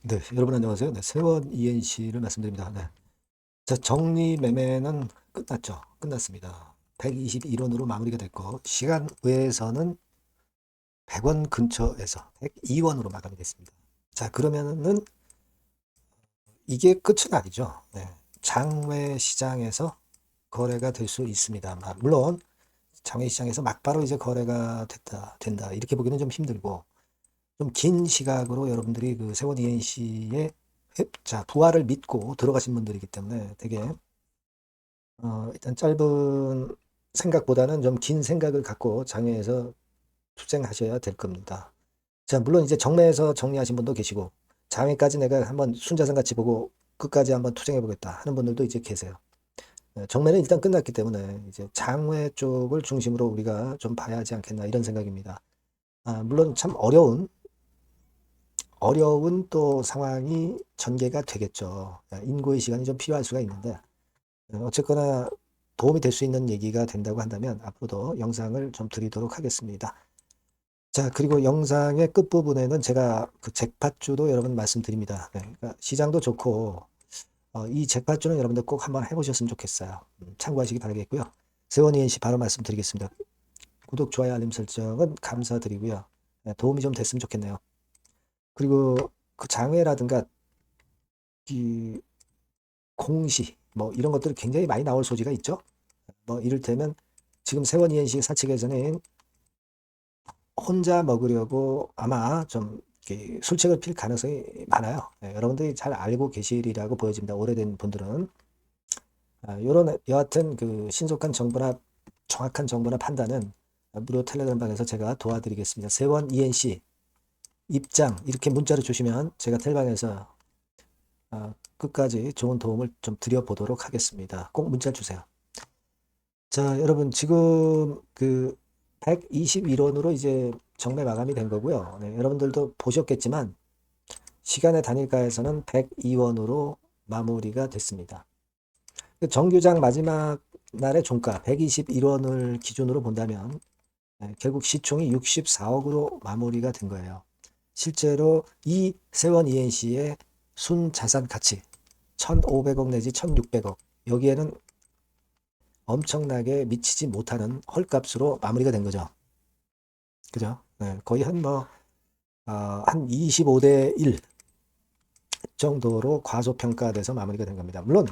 네, 여러분 안녕하세요. 네, 세원 ENC를 말씀드립니다. 네. 자, 정리 매매는 끝났죠. 끝났습니다. 121원으로 마무리가 됐고, 시간 외에서는 100원 근처에서 102원으로 마감이 됐습니다. 자, 그러면은 이게 끝은 아니죠. 네. 장외 시장에서 거래가 될 수 있습니다. 물론 장외 시장에서 막바로 이제 거래가 된다. 이렇게 보기는 좀 힘들고, 좀 긴 시각으로 여러분들이 그 세원 ENC의 부활을 믿고 들어가신 분들이기 때문에 되게 일단 짧은 생각보다는 좀 긴 생각을 갖고 장외에서 투쟁하셔야 될 겁니다. 자, 물론 이제 정매에서 정리하신 분도 계시고 장외까지 내가 한번 순자산 같이 보고 끝까지 한번 투쟁해 보겠다 하는 분들도 이제 계세요. 정매는 일단 끝났기 때문에 이제 장외 쪽을 중심으로 우리가 좀 봐야 하지 않겠나 이런 생각입니다. 물론 참 어려운 또 상황이 전개가 되겠죠. 인고의 시간이 좀 필요할 수가 있는데 어쨌거나 도움이 될 수 있는 얘기가 된다고 한다면 앞으로도 영상을 좀 드리도록 하겠습니다. 자, 그리고 영상의 끝부분에는 제가 그 잭팟주도 여러분 말씀드립니다. 네, 그러니까 시장도 좋고 이 잭팟주는 여러분들 꼭 한번 해보셨으면 좋겠어요. 참고하시기 바라겠고요. 세원이엔씨 바로 말씀드리겠습니다. 구독, 좋아요, 알림 설정은 감사드리고요. 네, 도움이 좀 됐으면 좋겠네요. 그리고 그 장외라든가 이 공시 뭐 이런 것들이 굉장히 많이 나올 소지가 있죠. 뭐 이를테면 지금 세원 이행시 사측에서는 혼자 먹으려고 아마 좀 이렇게 술책을 필 가능성이 많아요. 여러분들이 잘 알고 계시리라고 보여집니다. 오래된 분들은 이런 여하튼 그 신속한 정보나 정확한 정보나 판단은 무료 텔레그램 방에서 제가 도와드리겠습니다. 세원 ENC 입장 이렇게 문자를 주시면 제가 텔방에서 끝까지 좋은 도움을 좀 드려보도록 하겠습니다. 꼭 문자 주세요. 자, 여러분 지금 그 121원으로 이제 정매 마감이 된 거고요. 네, 여러분들도 보셨겠지만 시간의 단일가에서는 102원으로 마무리가 됐습니다. 그 정규장 마지막 날의 종가 121원을 기준으로 본다면 결국 시총이 64억으로 마무리가 된 거예요. 실제로 이 세원 ENC의 순자산 가치 1,500억 내지 1,600억 여기에는 엄청나게 미치지 못하는 헐값으로 마무리가 된 거죠. 그죠? 네, 거의 한 25대 1 정도로 과소평가돼서 마무리가 된 겁니다. 물론,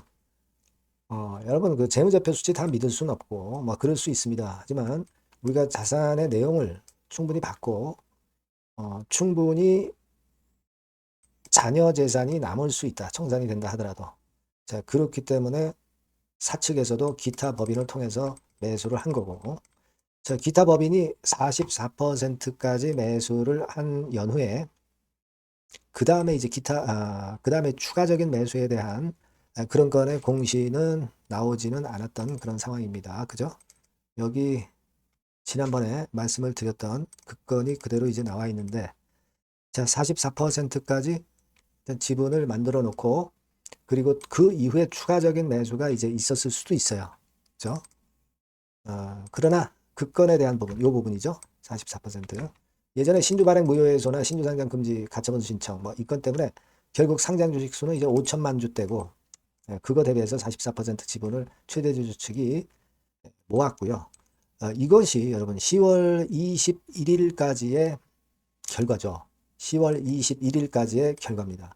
여러분, 그 재무제표 수치 다 믿을 수는 없고, 뭐, 그럴 수 있습니다. 하지만, 우리가 자산의 내용을 충분히 받고, 충분히 자녀 재산이 남을 수 있다. 청산이 된다 하더라도. 자, 그렇기 때문에 사측에서도 기타 법인을 통해서 매수를 한 거고, 자, 기타 법인이 44%까지 매수를 한 연후에 그 다음에 이제 그 다음에 추가적인 매수에 대한 그런 건의 공시는 나오지는 않았던 그런 상황입니다. 그죠? 여기 지난번에 말씀을 드렸던 그 건이 그대로 이제 나와 있는데 자, 44%까지 지분을 만들어 놓고 그리고 그 이후에 추가적인 매수가 이제 있었을 수도 있어요. 그죠? 그러나 그 건에 대한 부분, 이 부분이죠. 44%. 예전에 신주 발행 무효해소나 신주 상장 금지 가처분 신청 뭐 이 건 때문에 결국 상장 주식 수는 이제 5천만 주대고 그거 대비해서 44% 지분을 최대 주주 측이 모았고요. 이것이 여러분 10월 21일까지의 결과죠. 10월 21일까지의 결과입니다.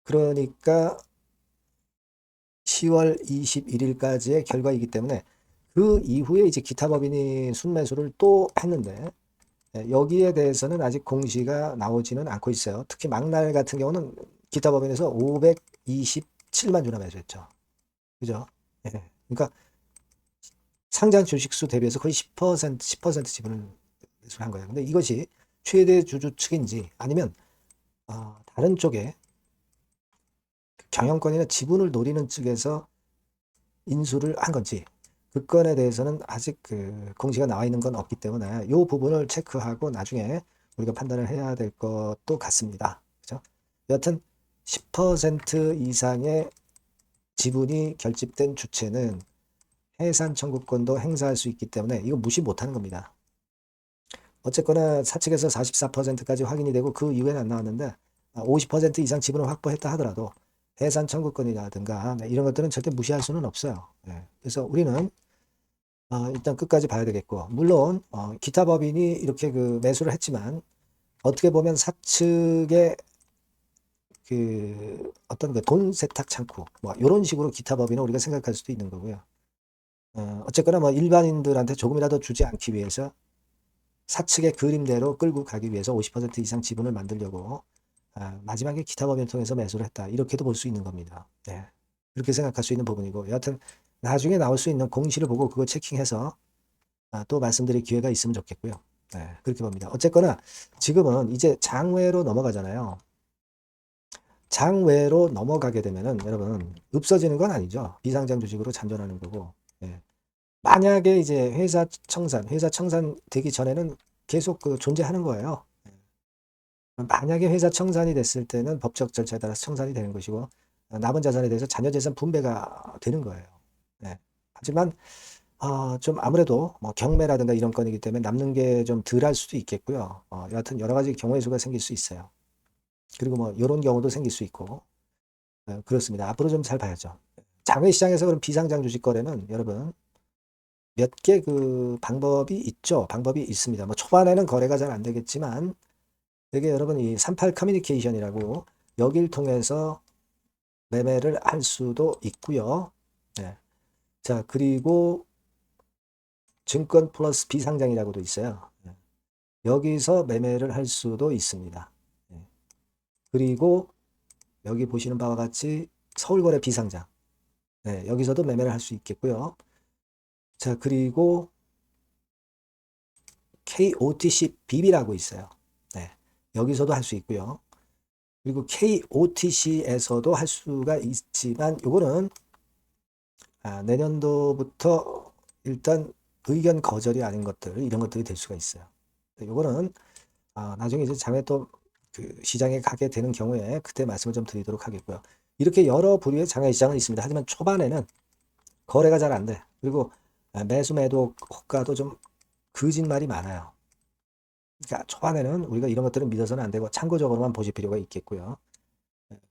그러니까 10월 21일까지의 결과이기 때문에 그 이후에 이제 기타 법인이 순매수를 또 했는데 여기에 대해서는 아직 공시가 나오지는 않고 있어요. 특히 막날 같은 경우는 기타 법인에서 527만 주나 매수했죠. 그죠? 예. 그러니까 상장 주식수 대비해서 거의 10% 지분을 매수를 한 거예요. 근데 이것이 최대 주주 측인지 아니면 다른 쪽에 경영권이나 지분을 노리는 측에서 인수를 한 건지 그 건에 대해서는 아직 그 공시가 나와 있는 건 없기 때문에 이 부분을 체크하고 나중에 우리가 판단을 해야 될 것도 같습니다. 그죠? 여하튼 10% 이상의 지분이 결집된 주체는 해산 청구권도 행사할 수 있기 때문에 이거 무시 못하는 겁니다. 어쨌거나 사측에서 44%까지 확인이 되고 그 이후에는 안 나왔는데 50% 이상 지분을 확보했다 하더라도 해산 청구권이라든가 이런 것들은 절대 무시할 수는 없어요. 그래서 우리는 일단 끝까지 봐야 되겠고, 물론 기타 법인이 이렇게 그 매수를 했지만 어떻게 보면 사측의 그 어떤 그 돈 세탁 창구 뭐 이런 식으로 기타 법인을 우리가 생각할 수도 있는 거고요. 어쨌거나 뭐 일반인들한테 조금이라도 주지 않기 위해서 사측의 그림대로 끌고 가기 위해서 50% 이상 지분을 만들려고 마지막에 기타 법인을 통해서 매수를 했다. 이렇게도 볼 수 있는 겁니다. 그렇게 생각할 수 있는 부분이고, 여하튼 나중에 나올 수 있는 공시를 보고 그거 체킹해서 또 말씀드릴 기회가 있으면 좋겠고요. 그렇게 봅니다. 어쨌거나 지금은 이제 장외로 넘어가잖아요. 장외로 넘어가게 되면은 여러분 없어지는 건 아니죠. 비상장 주식으로 잔존하는 거고. 만약에 이제 회사 청산 되기 전에는 계속 그 존재하는 거예요. 만약에 회사 청산이 됐을 때는 법적 절차에 따라서 청산이 되는 것이고, 남은 자산에 대해서 자녀 재산 분배가 되는 거예요. 하지만 좀 아무래도 뭐 경매라든가 이런 건이기 때문에 남는 게 좀 덜할 수도 있겠고요. 여하튼 여러 가지 경우의 수가 생길 수 있어요. 그리고 뭐 이런 경우도 생길 수 있고, 그렇습니다. 앞으로 좀 잘 봐야죠. 장외 시장에서 그런 비상장 주식 거래는 여러분 몇 개 그 방법이 있죠. 방법이 있습니다. 뭐 초반에는 거래가 잘 안 되겠지만 되게 여러분 이 38 커뮤니케이션이라고 여길 통해서 매매를 할 수도 있고요. 자, 그리고 증권 플러스 비상장이라고도 있어요. 여기서 매매를 할 수도 있습니다. 그리고 여기 보시는 바와 같이 서울거래 비상장. 여기서도 매매를 할 수 있겠고요. 자, 그리고 KOTC BB라고 있어요. 여기서도 할 수 있고요. 그리고 KOTC에서도 할 수가 있지만 요거는 내년도부터 일단 의견 거절이 아닌 것들 이런 것들이 될 수가 있어요. 요거는 나중에 이제 장외 또 그 시장에 가게 되는 경우에 그때 말씀을 좀 드리도록 하겠고요. 이렇게 여러 부류의 장외 시장은 있습니다. 하지만 초반에는 거래가 잘 안 돼. 그리고 매수 매도 호가도 좀 거짓말이 많아요. 그러니까 초반에는 우리가 이런 것들은 믿어서는 안 되고 참고적으로만 보실 필요가 있겠고요.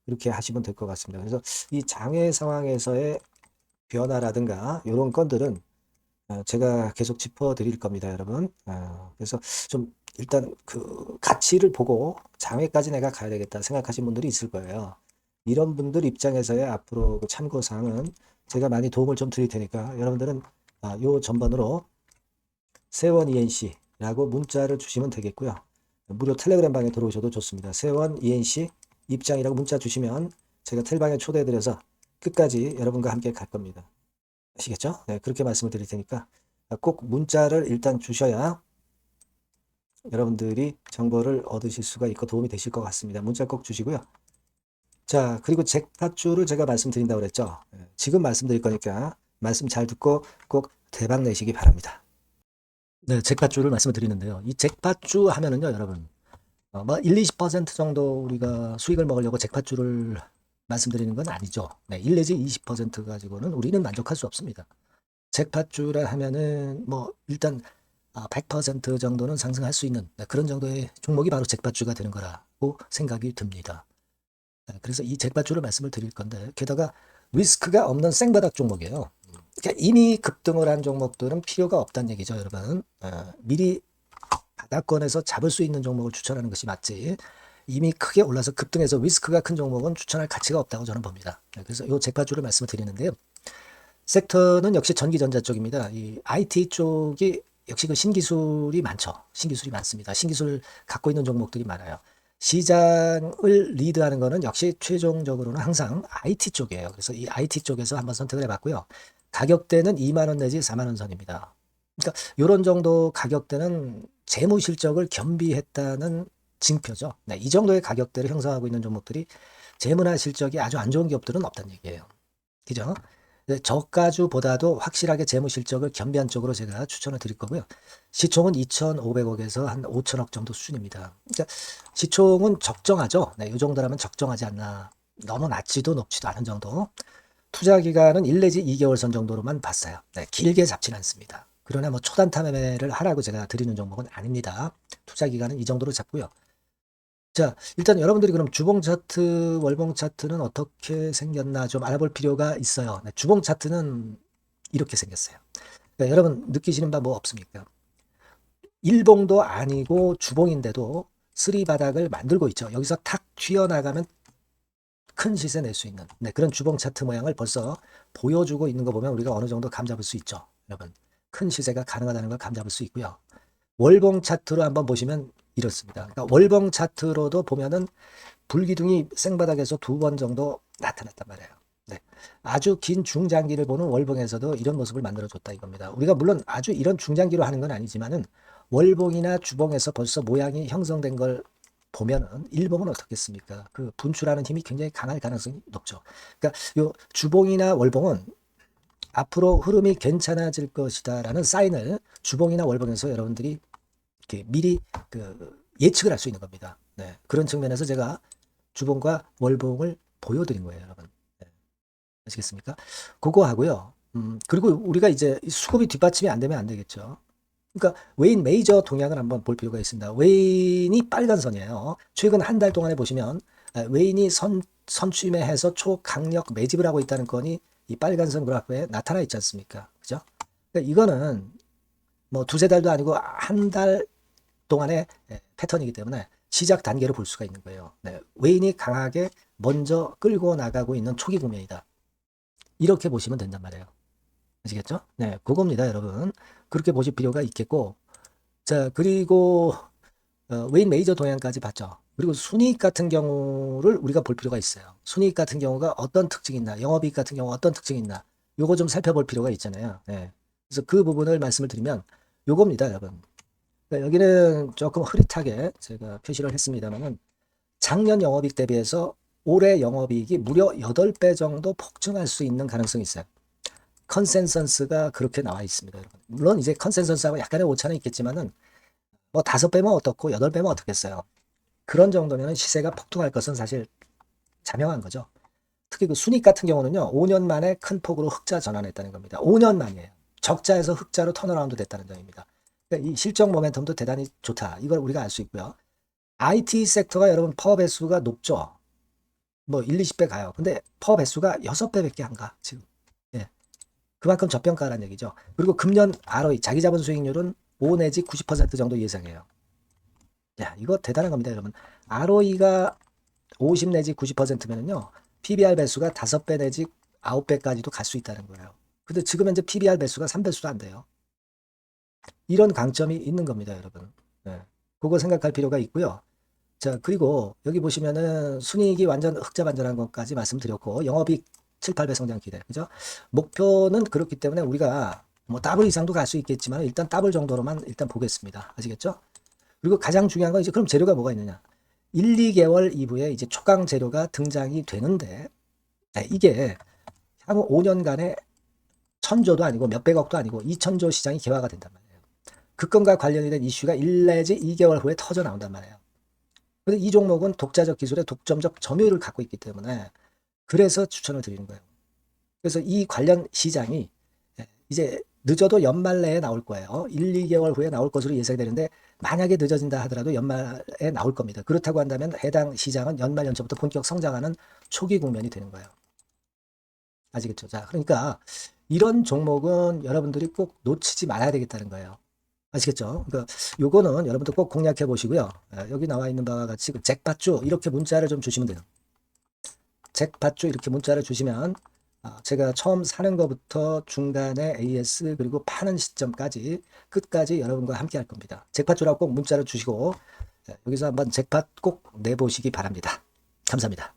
그렇게 하시면 될 것 같습니다. 그래서 이 장외 상황에서의 변화라든가 이런 건들은 제가 계속 짚어드릴 겁니다, 여러분. 그래서 좀 일단 그 가치를 보고 장외까지 내가 가야 되겠다 생각하시는 분들이 있을 거예요. 이런 분들 입장에서의 앞으로 그 참고사항은 제가 많이 도움을 좀 드릴 테니까 여러분들은 요 전번으로 세원 ENC라고 문자를 주시면 되겠고요. 무료 텔레그램 방에 들어오셔도 좋습니다. 세원 ENC 입장이라고 문자 주시면 제가 텔방에 초대해드려서 끝까지 여러분과 함께 갈 겁니다. 아시겠죠? 그렇게 말씀을 드릴 테니까 꼭 문자를 일단 주셔야 여러분들이 정보를 얻으실 수가 있고 도움이 되실 것 같습니다. 문자 꼭 주시고요. 자, 그리고 잭팟주를 제가 말씀드린다고 그랬죠? 지금 말씀드릴 거니까 말씀 잘 듣고 꼭 대박 내시기 바랍니다. 네, 잭팟주를 말씀을 드리는데요. 이 잭팟주 하면은요, 여러분, 뭐 1, 20% 정도 우리가 수익을 먹으려고 잭팟주를 말씀드리는 건 아니죠. 1 내지 20% 가지고는 우리는 만족할 수 없습니다. 잭팟주라 하면은 뭐 일단 100% 정도는 상승할 수 있는 그런 정도의 종목이 바로 잭팟주가 되는 거라고 생각이 듭니다. 그래서 이 잭팟주를 말씀을 드릴 건데 게다가 리스크가 없는 생바닥 종목이에요. 그러니까 이미 급등을 한 종목들은 필요가 없다는 얘기죠, 여러분. 미리 바닥권에서 잡을 수 있는 종목을 추천하는 것이 맞지. 이미 크게 올라서 급등해서 리스크가 큰 종목은 추천할 가치가 없다고 저는 봅니다. 그래서 이 잭팟주를 말씀을 드리는데요. 섹터는 역시 전기전자 쪽입니다. 이 IT 쪽이 역시 그 신기술이 많죠. 신기술이 많습니다. 신기술 갖고 있는 종목들이 많아요. 시장을 리드하는 거는 역시 최종적으로는 항상 IT 쪽이에요. 그래서 이 IT 쪽에서 한번 선택을 해봤고요. 가격대는 2만 원 내지 4만 원 선입니다. 그러니까 이런 정도 가격대는 재무 실적을 겸비했다는 징표죠. 이 정도의 가격대를 형성하고 있는 종목들이 재무나 실적이 아주 안 좋은 기업들은 없다는 얘기예요. 그죠? 저가주보다도 확실하게 재무 실적을 겸비한 쪽으로 제가 추천을 드릴 거고요. 시총은 2,500억에서 한 5천억 정도 수준입니다. 그러니까 시총은 적정하죠. 이 정도라면 적정하지 않나. 너무 낮지도 높지도 않은 정도. 투자 기간은 1 내지 2개월 선 정도로만 봤어요. 길게 잡진 않습니다. 그러나 뭐 초단타 매매를 하라고 제가 드리는 종목은 아닙니다. 투자 기간은 이 정도로 잡고요. 자, 일단 여러분들이 그럼 주봉 차트, 월봉 차트는 어떻게 생겼나 좀 알아볼 필요가 있어요. 네, 주봉 차트는 이렇게 생겼어요. 그러니까 여러분 느끼시는 바 뭐 없습니까? 일봉도 아니고 주봉인데도 쓰리 바닥을 만들고 있죠. 여기서 탁 튀어나가면 큰 시세 낼 수 있는 네, 그런 주봉 차트 모양을 벌써 보여주고 있는 거 보면 우리가 어느 정도 감잡을 수 있죠. 여러분 큰 시세가 가능하다는 걸 감잡을 수 있고요. 월봉 차트로 한번 보시면 이렇습니다. 그러니까 월봉 차트로도 보면은 불기둥이 생바닥에서 두 번 정도 나타났단 말이에요. 네. 아주 긴 중장기를 보는 월봉에서도 이런 모습을 만들어줬다 이겁니다. 우리가 물론 아주 이런 중장기로 하는 건 아니지만은 월봉이나 주봉에서 벌써 모양이 형성된 걸 보면은 일봉은 어떻겠습니까? 그 분출하는 힘이 굉장히 강할 가능성이 높죠. 그러니까 요 주봉이나 월봉은 앞으로 흐름이 괜찮아질 것이다라는 사인을 주봉이나 월봉에서 여러분들이 이렇게 미리 그 예측을 할 수 있는 겁니다. 네. 그런 측면에서 제가 주봉과 월봉을 보여드린 거예요, 여러분. 네. 아시겠습니까? 그거 하고요. 그리고 우리가 이제 수급이 뒷받침이 안 되면 안 되겠죠. 그러니까 웨인 메이저 동향을 한번 볼 필요가 있습니다. 웨인이 빨간 선이에요. 최근 한 달 동안에 보시면 웨인이 선취매해서 초강력 매집을 하고 있다는 건이 이 빨간 선 그래프에 나타나 있지 않습니까? 그죠? 그러니까 이거는 뭐 두세 달도 아니고 한 달 동안의 패턴이기 때문에 시작 단계로 볼 수가 있는 거예요. 네, 웨인이 강하게 먼저 끌고 나가고 있는 초기 국면이다. 이렇게 보시면 된단 말이에요. 아시겠죠? 네, 그겁니다, 여러분. 그렇게 보실 필요가 있겠고, 자, 그리고 웨인 메이저 동향까지 봤죠. 그리고 순이익 같은 경우를 우리가 볼 필요가 있어요. 순이익 같은 경우가 어떤 특징이 있나, 영업이익 같은 경우 어떤 특징이 있나, 요거 좀 살펴볼 필요가 있잖아요. 네. 그래서 그 부분을 말씀을 드리면 요겁니다, 여러분. 그러니까 여기는 조금 흐릿하게 제가 표시를 했습니다만은 작년 영업이익 대비해서 올해 영업이익이 무려 8배 정도 폭증할 수 있는 가능성이 있어요. 컨센서스가 그렇게 나와 있습니다, 여러분. 물론 이제 컨센서스하고 약간의 오차는 있겠지만은 뭐 5배면 어떻고 8배면 어떻겠어요. 그런 정도면 시세가 폭등할 것은 사실 자명한 거죠. 특히 그 순익 같은 경우는요, 5년 만에 큰 폭으로 흑자 전환했다는 겁니다. 5년 만이에요. 적자에서 흑자로 턴어라운드 됐다는 점입니다. 그러니까 이 실적 모멘텀도 대단히 좋다. 이걸 우리가 알 수 있고요. IT 섹터가 여러분 퍼 배수가 높죠. 뭐 1, 20배 가요. 근데 퍼 배수가 6배밖에 안 가, 지금. 예. 그만큼 저평가라는 얘기죠. 그리고 금년 ROE, 자기 자본 수익률은 5 내지 90% 정도 예상해요. 야, 이거 대단한 겁니다, 여러분. ROE가 50 내지 90%면은요, PBR 배수가 5배 내지 9배까지도 갈 수 있다는 거예요. 근데 지금 현재 PBR 배수가 3배수도 안 돼요. 이런 강점이 있는 겁니다, 여러분. 네. 그거 생각할 필요가 있고요. 자, 그리고 여기 보시면은 순이익이 완전 흑자 반전한 것까지 말씀드렸고, 영업이익 7, 8배 성장 기대. 그죠? 목표는 그렇기 때문에 우리가 뭐 더블 이상도 갈 수 있겠지만 일단 더블 정도로만 일단 보겠습니다. 아시겠죠? 그리고 가장 중요한 건 이제 그럼 재료가 뭐가 있느냐? 1, 2개월 이후에 이제 초강 재료가 등장이 되는데, 네, 이게 향후 5년간의 천조도 아니고 몇백억도 아니고 2천조 시장이 개화가 된단 말이에요. 그 건과 관련이 된 이슈가 1 내지 2개월 후에 터져 나온단 말이에요. 근데 이 종목은 독자적 기술의 독점적 점유율을 갖고 있기 때문에 그래서 추천을 드리는 거예요. 그래서 이 관련 시장이 이제 늦어도 연말 내에 나올 거예요. 1, 2개월 후에 나올 것으로 예상되는데 만약에 늦어진다 하더라도 연말에 나올 겁니다. 그렇다고 한다면 해당 시장은 연말 연초부터 본격 성장하는 초기 국면이 되는 거예요. 아시겠죠? 자, 그러니까 이런 종목은 여러분들이 꼭 놓치지 말아야 되겠다는 거예요. 아시겠죠? 그러니까 요거는 여러분들 꼭 공략해 보시고요. 여기 나와 있는 바와 같이 그 잭팟주 이렇게 문자를 좀 주시면 돼요. 잭팟주 이렇게 문자를 주시면 제가 처음 사는 것부터 중간에 AS 그리고 파는 시점까지 끝까지 여러분과 함께 할 겁니다. 잭팟주라고 꼭 문자를 주시고 여기서 한번 잭팟 꼭 내보시기 바랍니다. 감사합니다.